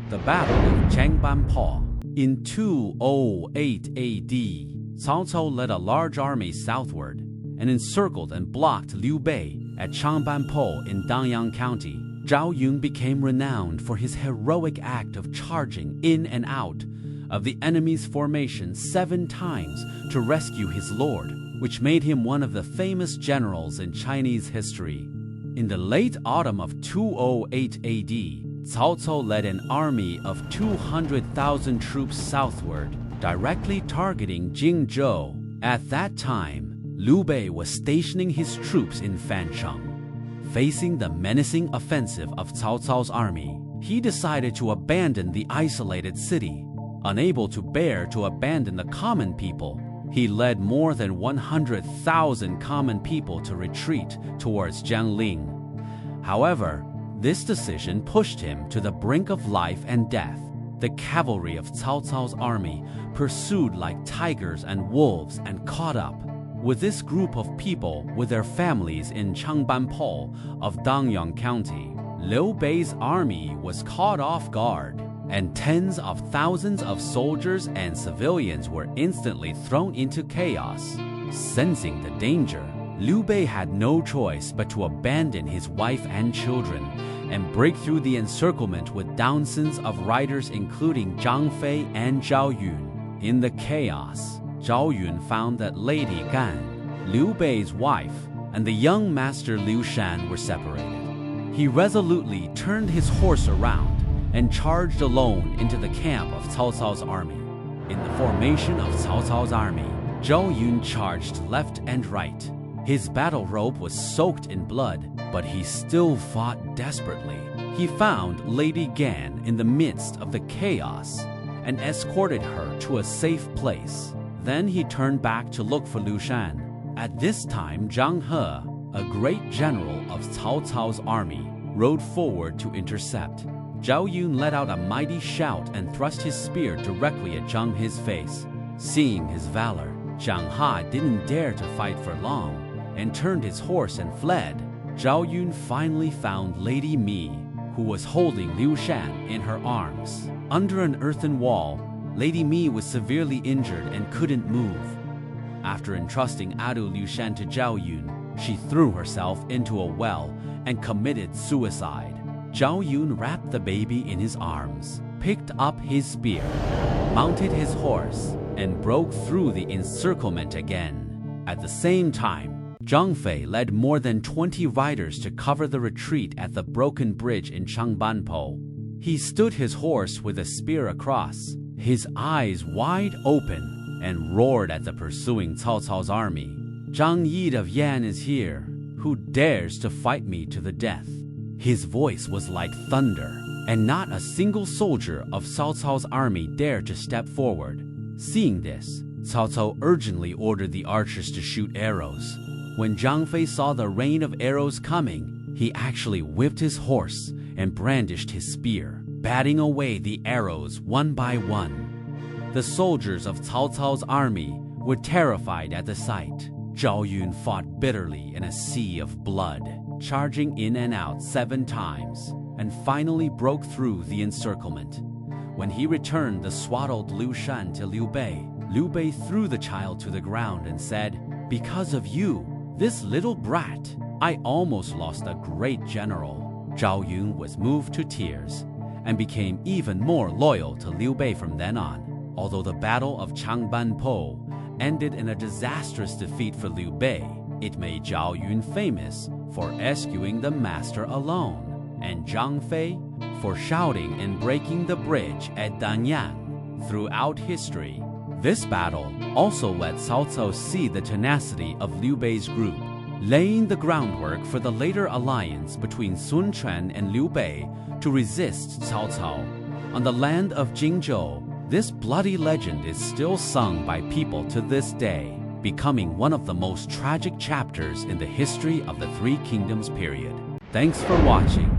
The Battle of Changban Slope. In 208 AD, Cao Cao led a large army southward and encircled and blocked Liu Bei at Changban Slope in Dangyang County. Zhao Yun became renowned for his heroic act of charging in and out of the enemy's formation 7 times to rescue his lord, which made him one of the famous generals in Chinese history. In the late autumn of 208 AD, Cao Cao led an army of 200,000 troops southward, directly targeting Jingzhou. At that time, Liu Bei was stationing his troops in Fancheng. Facing the menacing offensive of Cao Cao's army, he decided to abandon the isolated city. Unable to bear to abandon the common people, he led more than 100,000 common people to retreat towards Jiangling. However, this decision pushed him to the brink of life and death. The cavalry of Cao Cao's army pursued like tigers and wolves and caught up with this group of people with their families in Changban Slope of Dangyang County. Liu Bei's army was caught off guard, and tens of thousands of soldiers and civilians were instantly thrown into chaos. Sensing the danger, Liu Bei had no choice but to abandon his wife and children and break through the encirclement with thousands of riders including Zhang Fei and Zhao Yun. In the chaos, Zhao Yun found that Lady Gan, Liu Bei's wife, and the young master Liu Shan were separated. He resolutely turned his horse around and charged alone into the camp of Cao Cao's army. In the formation of Cao Cao's army, Zhao Yun charged left and right. His battle robe was soaked in blood, but he still fought desperately. He found Lady Gan in the midst of the chaos and escorted her to a safe place. Then he turned back to look for Liu Shan. At this time, Zhang He, a great general of Cao Cao's army, rode forward to intercept. Zhao Yun let out a mighty shout and thrust his spear directly at Zhang He's face. Seeing his valor, Zhang He didn't dare to fight for long and turned his horse and fled. Zhao Yun finally found Lady Mi, who was holding Liu Shan in her arms. Under an earthen wall, Lady Mi was severely injured and couldn't move. After entrusting Adu Liu Shan to Zhao Yun, she threw herself into a well and committed suicide. Zhao Yun wrapped the baby in his arms, picked up his spear, mounted his horse, and broke through the encirclement again. At the same time, Zhang Fei led more than 20 riders to cover the retreat at the broken bridge in Changban Slope. He stood his horse with a spear across, his eyes wide open, and roared at the pursuing Cao Cao's army. "Zhang Yi of Yan is here. Who dares to fight me to the death?" His voice was like thunder, and not a single soldier of Cao Cao's army dared to step forward. Seeing this, Cao Cao urgently ordered the archers to shoot arrows. When Zhang Fei saw the rain of arrows coming, he actually whipped his horse and brandished his spear, batting away the arrows one by one. The soldiers of Cao Cao's army were terrified at the sight. Zhao Yun fought bitterly in a sea of blood, charging in and out 7 times, and finally broke through the encirclement. When he returned the swaddled Liu Shan to Liu Bei threw the child to the ground and said, "Because of you, this little brat, I almost lost a great general." Zhao Yun was moved to tears and became even more loyal to Liu Bei from then on. Although the Battle of Changban Slope ended in a disastrous defeat for Liu Bei, it made Zhao Yun famous for rescuing the master alone, and Zhang Fei for shouting and breaking the bridge at Dangyang. Throughout history, this battle also let Cao Cao see the tenacity of Liu Bei's group, laying the groundwork for the later alliance between Sun Quan and Liu Bei to resist Cao Cao. On the land of Jingzhou, this bloody legend is still sung by people to this day, becoming one of the most tragic chapters in the history of the Three Kingdoms period. Thanks for watching.